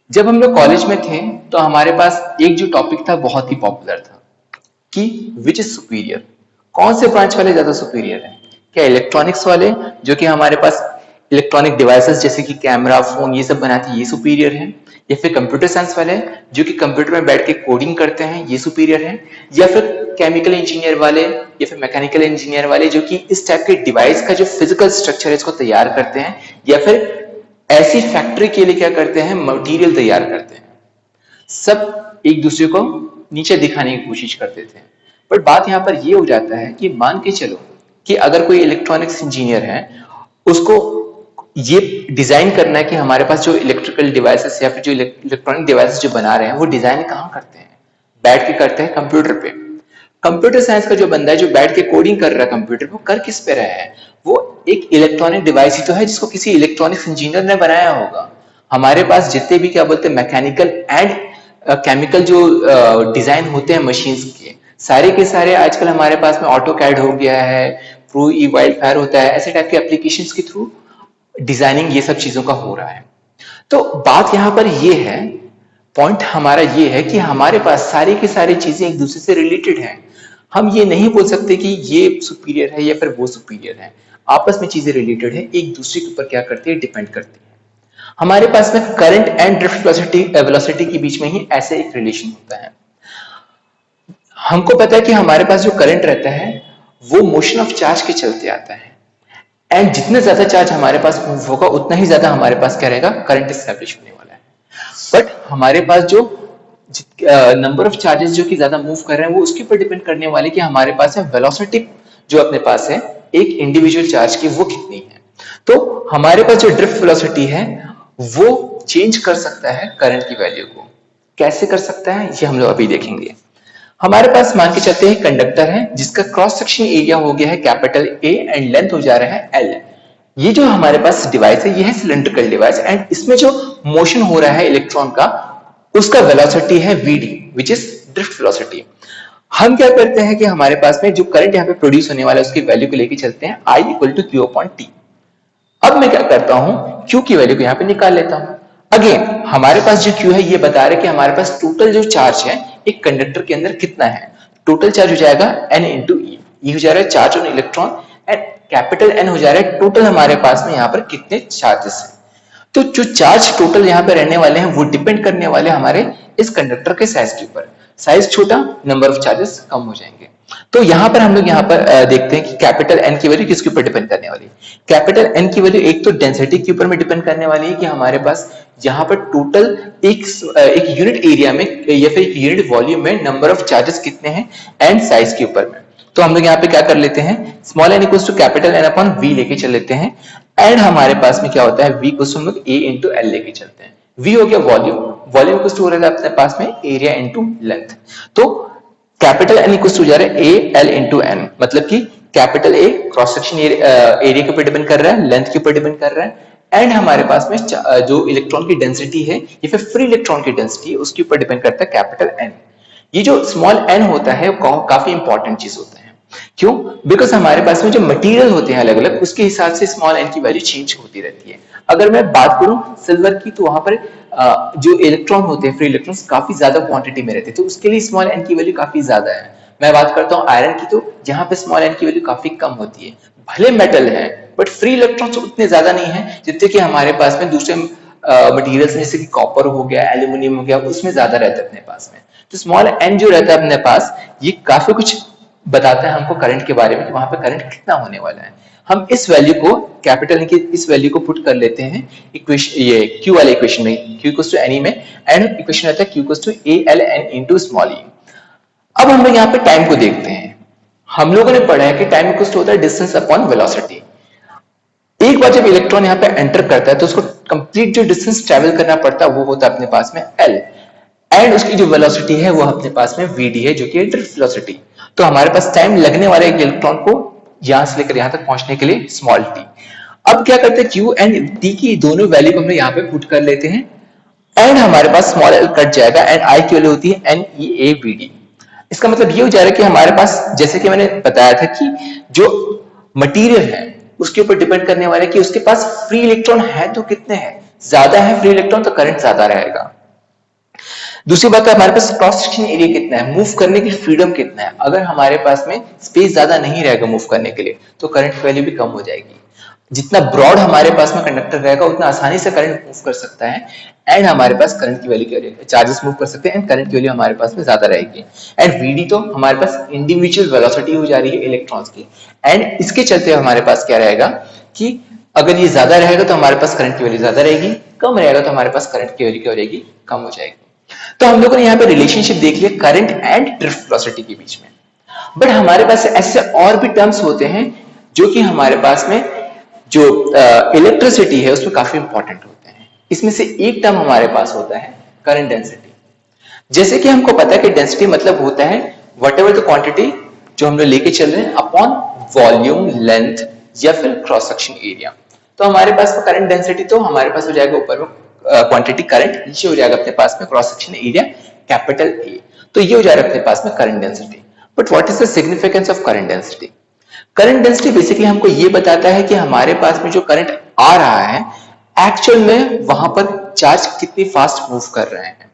जब हम लोग कॉलेज में थे तो हमारे पास एक जो टॉपिक था बहुत ही पॉपुलर था कि विच इज सुपीरियर, कौन से ब्रांच वाले ज्यादा सुपीरियर है। क्या इलेक्ट्रॉनिक्स वाले जो कि हमारे पास इलेक्ट्रॉनिक डिवाइसेस जैसे कि कैमरा फोन ये सब बनाते हैं ये सुपीरियर है, या फिर कंप्यूटर साइंस वाले जो कि कंप्यूटर में बैठ के कोडिंग करते हैं ये सुपीरियर है, या फिर केमिकल इंजीनियर वाले या फिर मैकेनिकल इंजीनियर वाले जो कि इस टाइप के डिवाइस का जो फिजिकल स्ट्रक्चर है इसको तैयार करते हैं, या फिर ऐसी फैक्ट्री के लिए क्या करते हैं मटेरियल तैयार करते हैं। सब एक दूसरे को नीचे दिखाने की कोशिश करते थे। बट बात यहाँ पर ये हो जाता है कि मान के चलो कि अगर कोई इलेक्ट्रॉनिक्स इंजीनियर है, उसको ये डिजाइन करना है कि हमारे पास जो इलेक्ट्रिकल डिवाइसेस या फिर जो इलेक्ट्रॉनिक डिवाइसेस जो बना रहे हैं वो डिजाइन कहाँ करते हैं, बैठ के करते हैं कंप्यूटर पे। कंप्यूटर साइंस का जो बंदा है जो बैठ के कोडिंग कर रहा है कंप्यूटर पे, वो कर किस पे रहा है, वो एक इलेक्ट्रॉनिक डिवाइस ही तो है जिसको किसी इलेक्ट्रॉनिक्स इंजीनियर ने बनाया होगा। हमारे पास जितने भी क्या बोलते हैं मैकेनिकल एंड केमिकल जो डिजाइन होते हैं मशीन्स के सारे आजकल हमारे पास में ऑटो कैड हो गया है, प्रो ई वाइल्ड फायर होता है, ऐसे टाइप के एप्लीकेशंस के थ्रू डिजाइनिंग ये सब चीजों का हो रहा है। तो बात यहां पर ये है, पॉइंट हमारा ये है कि हमारे पास सारी की सारी चीजें एक दूसरे से रिलेटेड हैं। हम ये नहीं बोल सकते कि ये सुपीरियर है या फिर वो सुपीरियर है। आपस में चीजें रिलेटेड है, एक दूसरे के ऊपर क्या करती है डिपेंड करती है। हमारे पास में करंट एंड ड्रिफ्ट वेलोसिटी के बीच में ही ऐसे एक रिलेशन होता है। हमको पता है कि हमारे पास जो करंट रहता है वो मोशन ऑफ चार्ज के चलते आता है, एंड जितने ज्यादा चार्ज हमारे पास मूव होगा उतना ही ज्यादा हमारे पास क्या रहेगा करंट स्टैब्लिश होने वाला है। बट हमारे पास जो नंबर ऑफ चार्जेस जो कि ज्यादा मूव कर रहे हैं वो उसके ऊपर डिपेंड करने वाले कि हमारे पास है वेलोसिटी जो अपने पास है एक इंडिविजुअल चार्ज की वो कितनी है। तो हमारे पास जो ड्रिफ्ट वेलोसिटी है वो चेंज कर सकता है करंट की वैल्यू को। कैसे कर सकता है ये हम लोग अभी देखेंगे। हमारे पास मान के चलते हैं कंडक्टर है जिसका क्रॉस सेक्शन एरिया हो गया है कैपिटल ए एंड लेंथ हो जा रहा है एल। ये जो हमारे पास डिवाइस है ये है सिलेंड्रिकल डिवाइस, एंड इसमें जो मोशन हो रहा है इलेक्ट्रॉन का उसका वेलोसिटी है vd which is drift velocity. हम क्या करते हैं कि हमारे पास में जो करंट यहाँ पे प्रोड्यूस होने वाला है उसकी वैल्यू को लेके चलते हैं I equal to Q upon T. अब मैं क्या करता हूं Q की वैल्यू को यहाँ पे निकाल लेता हूं। अगेन हमारे पास जो Q है ये बता रहा है कि हमारे पास टोटल जो चार्ज है एक कंडक्टर के अंदर कितना है। टोटल चार्ज हो जाएगा N इंटू ई हो जा रहा है charge on electron, and capital N हो जा रहा है टोटल हमारे पास में यहाँ पर कितने चार्जेस है। तो जो चार्ज टोटल यहाँ पे रहने वाले हैं वो डिपेंड करने वाले हमारे इस कंडक्टर के साइज के ऊपर। साइज छोटा नंबर ऑफ चार्जेस कम हो जाएंगे। तो यहाँ पर हम लोग यहाँ पर देखते हैं कि कैपिटल एन की वैल्यू किसके ऊपर डिपेंड करने वाली है। कैपिटल एन की वैल्यू एक तो डेंसिटी के ऊपर में डिपेंड करने वाली है कि हमारे पास यहाँ पर टोटल एक यूनिट एरिया में या फिर एक यूनिट वॉल्यूम में नंबर ऑफ चार्जेस कितने हैं एंड साइज के ऊपर में। तो हम लोग यहाँ पे क्या कर लेते हैं small N equals to capital N upon V लेके चल लेते हैं, एंड हमारे पास में क्या होता है वी इक्वल्स टू हम लोग ए इंटू एल लेके चलते हैं। वी हो गया वॉल्यूम, वॉल्यूम इक्वल्स टू हो रहा है अपने पास में एरिया इंटू लेंथ। तो कैपिटल एन इक्वल्स टू जा रहा है ए एल इंटू एन, मतलब कि capital A cross section area के ऊपर डिपेंड कर रहा है, लेंथ के ऊपर डिपेंड कर रहा है, एंड हमारे पास में जो इलेक्ट्रॉन की डेंसिटी है या फिर फ्री इलेक्ट्रॉन की डेंसिटी है उसके ऊपर डिपेंड करता है कैपिटल एन। ये जो स्मॉल एन होता है वो काफी इंपॉर्टेंट चीज होता है। क्यों? बिकॉज हमारे पास में जो मटेरियल होते हैं अलग अलग उसके हिसाब से स्मॉल एन की वैल्यू चेंज होती रहती है। अगर मैं बात करूं सिल्वर की तो वहां पर जो इलेक्ट्रॉन होते हैं फ्री इलेक्ट्रॉन्स काफी ज्यादा क्वांटिटी में रहते हैं तो उसके लिए स्मॉल एन की वैल्यू काफी ज्यादा है। मैं बात करता हूं आयरन की तो जहां पे स्मॉल एन की वैल्यू काफी कम होती है। भले मेटल है बट फ्री इलेक्ट्रॉन्स उतने ज्यादा नहीं है जितने कि हमारे पास में दूसरे मटेरियल्स में जैसे कि कॉपर हो गया एल्यूमिनियम हो गया उसमें ज्यादा रहता है अपने पास में। तो स्मॉल एन जो रहता है अपने पास ये काफी कुछ बताता है हमको करंट के बारे में कि वहां पे करंट कितना होने वाला है। हम इस वैल्यू को कैपिटल की इस वैल्यू को पुट कर लेते हैं इक्वेशन ये क्यू वाले इक्वेशन में क्यू इक्वल्स टू एन में, एंड इक्वेशन रहता है Q equals to A L N into small E. अब हम लोग यहाँ पे टाइम को देखते हैं। हम लोगों ने पढ़ा है कि टाइम इक्वल्स टू होता है डिस्टेंस अपॉन वेलोसिटी। एक बार जब इलेक्ट्रॉन यहाँ पे एंटर करता है तो उसको कंप्लीट जो डिस्टेंस ट्रेवल करना पड़ता है वो होता है अपने पास में एल, एंड उसकी जो वेलोसिटी है वो अपने पास में vd है जो कि ड्रिफ्ट वेलोसिटी। तो हमारे पास टाइम लगने वाले एक इलेक्ट्रॉन को यहां से लेकर यहां तक पहुंचने के लिए स्मॉल टी। अब क्या करते हैं q एंड t की दोनों वैल्यू को हम यहाँ पे पुट कर लेते हैं, एंड हमारे पास स्मॉल एल कट जाएगा एंड i की वैल्यू होती है NeAVD। इसका मतलब ये हो जा रहा है कि हमारे पास जैसे कि मैंने बताया था कि जो मटेरियल है उसके ऊपर डिपेंड करने वाला है कि उसके पास फ्री इलेक्ट्रॉन है तो कितने हैं। ज्यादा है फ्री इलेक्ट्रॉन तो करंट ज्यादा रहेगा, दूसरी बात है हमारे पास क्रॉस सेक्शन एरिया कितना है, मूव करने की फ्रीडम कितना है। अगर हमारे पास में स्पेस ज्यादा नहीं रहेगा मूव करने के लिए तो करंट की वैल्यू भी कम हो जाएगी। जितना ब्रॉड हमारे पास में कंडक्टर रहेगा उतना आसानी से करंट मूव कर सकता है एंड हमारे पास करंट की वैल्यू क्या रहेगी, चार्जेस मूव कर सकते हैं एंड करंट की वैल्यू हमारे पास में ज्यादा रहेगी। एंड वीडी तो हमारे पास इंडिविजुअल वेलोसिटी हो जा रही है इलेक्ट्रॉन्स की एंड इसके चलते हमारे पास क्या रहेगा कि अगर ये ज्यादा रहेगा तो हमारे पास करंट की वैल्यू ज्यादा रहेगी, कम रहेगा तो हमारे पास करंट की वैल्यू क्या हो जाएगी, कम हो जाएगी। तो हम लोगों ने यहाँ पे रिलेशनशिप देख लिया करंट एंड ड्रिफ्ट वेलोसिटी के बीच में। बट हमारे पास ऐसे और भी टर्म्स होते हैं जो कि हमारे पास में जो इलेक्ट्रिसिटी है उसमें काफी इंपॉर्टेंट होते हैं। इसमें से एक टर्म हमारे पास होता है करंट डेंसिटी। जैसे कि हमको पता है कि डेंसिटी मतलब होता है वट एवर द क्वांटिटी जो हम लोग लेके चल रहे हैं अपॉन वॉल्यूम, लेंथ या फिर क्रॉस सेक्शन एरिया। तो हमारे पास करंट डेंसिटी तो हमारे पास हो जाएगा ऊपर में क्वांटिटी करंट, नीचे हो जाएगा अपने पास में cross section area capital A. तो ये हो जाएगा अपने पास में current density. But what is the significance of current density? Current density basically हमको ये बताता है कि हमारे पास में जो करंट आ रहा है एक्चुअल में वहां पर चार्ज कितनी फास्ट मूव कर रहे हैं।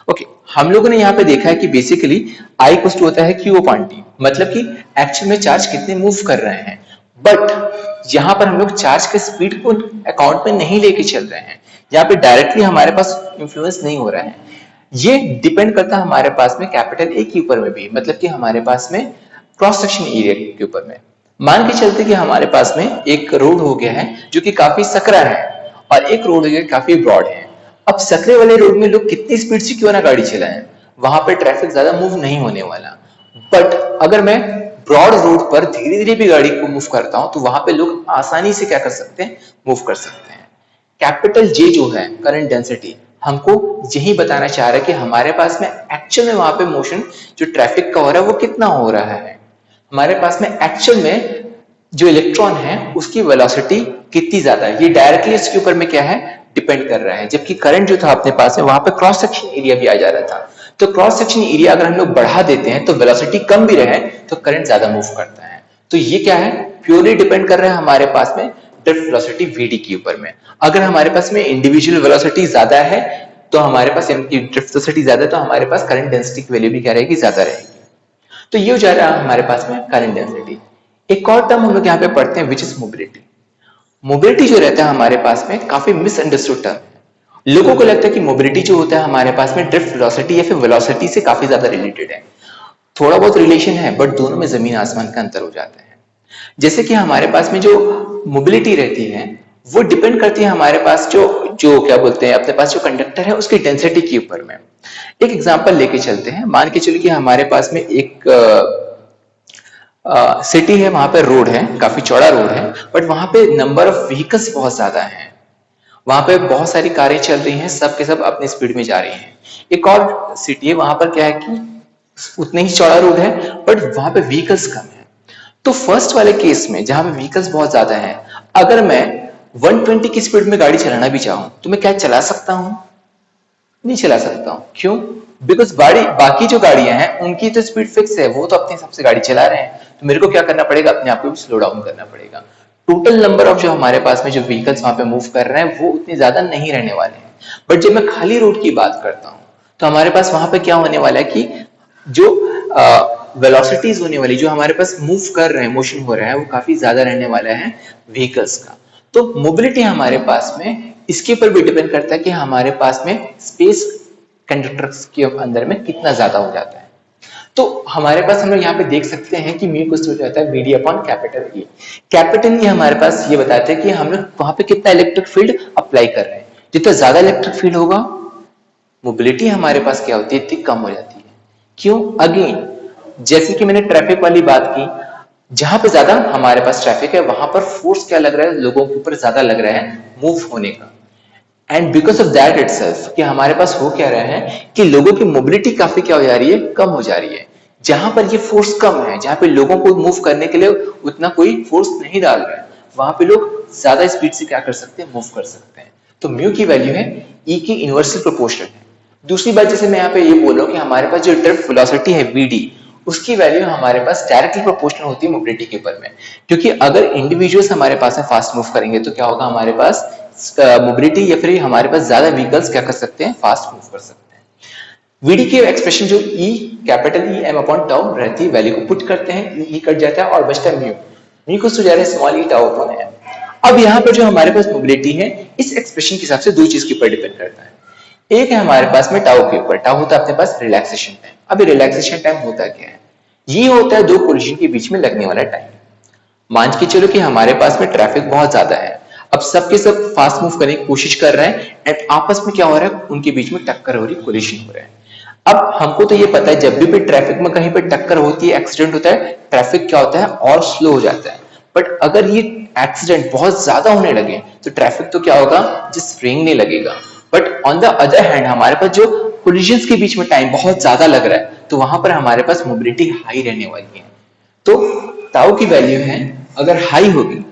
ओके, हम लोगों ने यहाँ पे देखा है कि बेसिकली आई इक्वल टू होता है क्यू अपॉन टी, मतलब कि एक्चुअल में चार्ज कितने मूव कर रहे हैं। बट यहाँ पर हम लोग चार्ज के स्पीड को अकाउंट में नहीं लेके चल रहे हैं, यहाँ पे डायरेक्टली हमारे पास इंफ्लुएंस नहीं हो रहा है। ये डिपेंड करता है हमारे पास में कैपिटल ए के ऊपर में भी, मतलब कि हमारे पास में क्रॉस सेक्शन एरिया के ऊपर में। मान के चलते कि हमारे पास में एक रोड हो गया है जो कि काफी सकरा है और एक रोड हो गया काफी ब्रॉड है। अब सकरे वाले रोड में लोग कितनी स्पीड से क्यों ना गाड़ी चलाएं, वहां पे ट्रैफिक ज्यादा मूव नहीं होने वाला। बट अगर मैं ब्रॉड रोड पर धीरे धीरे भी गाड़ी को मूव करता हूं तो वहां पे लोग आसानी से क्या कर सकते हैं, मूव कर सकते हैं। कैपिटल जे जो है करंट डेंसिटी हमको यही बताना चाह रहा है कि हमारे पास में एक्चुअल में वहां पे मोशन जो ट्रैफिक का हो रहा है वो कितना हो रहा है। हमारे पास में एक्चुअल में जो इलेक्ट्रॉन है उसकी वेलोसिटी कितनी ज्यादा है, ये डायरेक्टली इसके ऊपर में क्या है, डिपेंड कर रहा है। जबकि करंट जो था अपने पास में वहां पे क्रॉस सेक्शन एरिया भी आ जा रहा था। तो क्रॉस सेक्शन एरिया अगर हम लोग बढ़ा देते हैं तो वेलोसिटी कम भी रहे तो करंट ज्यादा मूव करता है। तो ये क्या है, प्योरली डिपेंड कर रहा है हमारे पास में ड्रिफ्ट वेलोसिटी वीडी के ऊपर में। अगर हमारे पास में इंडिविजुअल वेलोसिटी ज्यादा है तो हमारे पास ड्रिफ्ट वेलोसिटी ज्यादा है तो हमारे पास करंट डेंसिटी की वैल्यू भी क्या रहेगी, ज्यादा रहेगी। तो ये हो जा रहा है हमारे पास में करंट डेंसिटी। एक और टर्म हम लोग यहाँ पे पढ़ते हैं विच इज मोबिलिटी। मोबिलिटी जो रहता है हमारे पास में काफी मिसअंडरस्टूड टर्म है। लोगों को लगता है कि मोबिलिटी जो होता है हमारे पास में ड्रिफ्ट वेलोसिटी या फिर वेलोसिटी से काफी ज्यादा रिलेटेड है। थोड़ा बहुत रिलेशन है बट दोनों में जमीन आसमान का अंतर हो जाता है। जैसे कि हमारे पास में जो मोबिलिटी रहती है वो डिपेंड करती है हमारे पास जो जो क्या बोलते हैं अपने पास जो कंडक्टर है उसकी डेंसिटी के ऊपर में। एक एग्जांपल लेके चलते हैं, मान के चलिए कि हमारे पास में एक सिटी है, वहां पे रोड है, काफी चौड़ा रोड है, बट वहां पे नंबर ऑफ व्हीकल्स बहुत ज्यादा है। वहां पे बहुत सारी कारें चल रही हैं, सब के सब अपनी स्पीड में जा रही हैं। एक और सिटी है, वहां पर क्या है कि उतने ही चौड़ा रोड है बट वहां पे व्हीकल्स कम है। तो फर्स्ट वाले केस में जहां पे व्हीकल्स बहुत ज्यादा है, अगर मैं 120 की स्पीड में गाड़ी चलाना भी चाहूं तो मैं क्या चला सकता हूं? नहीं चला सकता हूं। क्यों? बिकॉज बाकी जो गाड़ियां हैं उनकी तो स्पीड फिक्स है, वो तो अपने हिसाब से गाड़ी चला रहे हैं। तो मेरे को क्या करना पड़ेगा, अपने आप को भी स्लो डाउन करना पड़ेगा। टोटल नंबर ऑफ जो हमारे पास में जो व्हीकल्स वहां पे मूव कर रहे हैं वो उतने ज्यादा नहीं रहने वाले हैं। बट जब मैं खाली रोड की बात करता हूं तो हमारे पास वहां पे क्या होने वाला है कि जो वेलोसिटीज होने वाली जो हमारे पास मूव कर रहे हैं, मोशन हो रहा है, वो काफी ज्यादा रहने वाला है व्हीकल्स का। तो मोबिलिटी हमारे पास में इसके ऊपर भी डिपेंड करता है कि हमारे पास में स्पेस कंडक्टर्स के अंदर में कितना ज्यादा हो जाता है। तो हमारे पास हम लोग यहाँ पे देख सकते हैं कि म्यू कुछ हो जाता है V upon capital E. Capital E हमारे पास ये बताते हैं कि हम लोग वहां पे कितना इलेक्ट्रिक फील्ड अप्लाई कर रहे हैं। जितना ज्यादा इलेक्ट्रिक फील्ड होगा मोबिलिटी हमारे पास क्या होती है, इतनी कम हो जाती है। क्यों? अगेन जैसे कि मैंने ट्रैफिक वाली बात की, जहां पे ज्यादा हमारे पास ट्रैफिक है वहां पर फोर्स क्या लग रहा है, लोगों के ऊपर ज्यादा लग रहा है मूव होने का। And because of that itself कि हमारे पास हो क्या रहा है कि लोगों की मोबिलिटी काफी क्या हो जा रही है, कम हो जा रही है। जहां पर ये फोर्स कम है, जहां पे लोगों को मूव करने के लिए उतना कोई फोर्स नहीं डाल रहा है, वहां पे लोग ज्यादा स्पीड से क्या कर सकते हैं, मूव कर सकते हैं। तो म्यू की वैल्यू है ई की इनवर्सल प्रोपोर्शनल है। दूसरी बात जैसे मैं यहाँ पे ये बोल रहा हूँ कि हमारे पास जो ड्रिफ्ट वेलोसिटी है वीडी उसकी वैल्यू हमारे पास डायरेक्टली प्रोपोर्शनल होती है मोबिलिटी के ऊपर में। क्योंकि अगर इंडिविजुअल्स हमारे पास में फास्ट मूव करेंगे तो क्या होगा, हमारे पास मोबिलिटी या फिर हमारे पास ज्यादा व्हीकल्स क्या कर सकते हैं, फास्ट मूव कर सकते हैं। वीडी की एक्सप्रेशन जो E capital E M upon tau रहती है, वैल्यू को पुट करते हैं, ई कट जाता है और बचता है म्यू, म्यू को जा रहा है स्मॉल ई टाउ अपॉन एम। अब यहाँ पर जो हमारे पास मोबिलिटी है इस एक्सप्रेशन के हिसाब से दो चीज के ऊपर डिपेंड करता है। एक है हमारे पास में टाउ के ऊपर, टाउ होता है अपने पास रिलैक्सेशन टाइम। अब रिलैक्सेशन टाइम होता क्या है, ये होता है दो कोलिजन के बीच में लगने वाला टाइम। मान के चलो कि हमारे पास में ट्रैफिक बहुत ज्यादा है, अब सबके सब फास्ट मूव करने की कोशिश कर रहे हैं एंड आपस में क्या हो रहा है, उनके बीच में टक्कर हो रही, कोलिजन हो रहा है। अब हमको तो ये पता है जब भी ट्रैफिक में कहीं पे टक्कर होती है, एक्सीडेंट होता है, ट्रैफिक क्या होता है और स्लो हो जाता है। बट अगर ये एक्सीडेंट बहुत ज्यादा होने लगे तो ट्रैफिक तो क्या होगा, जस्ट रेंगने लगेगा। But on the other hand हमारे पास जो कोलिजन्स के बीच में टाइम बहुत ज्यादा लग रहा है, तो वहां पर हमारे पास मोबिलिटी हाई रहने वाली है। तो ताऊ की वैल्यू है, अगर हाई होगी,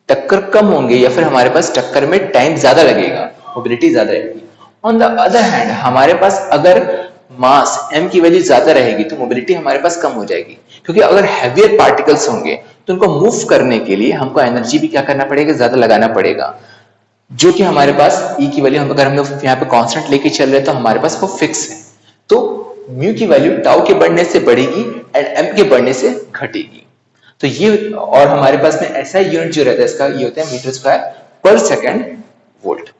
टक्कर कम होंगे या फिर हमारे पास टक्कर में टाइम ज्यादा लगेगा, मोबिलिटी ज्यादा रहेगी। ऑन द अदर हैंड हमारे पास अगर मास m की वैल्यू ज्यादा रहेगी तो मोबिलिटी हमारे पास कम हो जाएगी, क्योंकि अगर हैवियर पार्टिकल्स होंगे तो उनको मूव करने के लिए हमको एनर्जी भी क्या करना पड़ेगा, ज्यादा लगाना पड़ेगा, जो कि हमारे पास ई की वैल्यू अगर हम लोग यहाँ पे कांस्टेंट लेके चल रहे हैं तो हमारे पास वो फिक्स है। तो म्यू की वैल्यू टाउ के बढ़ने से बढ़ेगी एंड एम के बढ़ने से घटेगी। तो ये, और हमारे पास में ऐसा यूनिट जो रहता है इसका, ये होता है मीटर स्क्वायर पर सेकंड वोल्ट।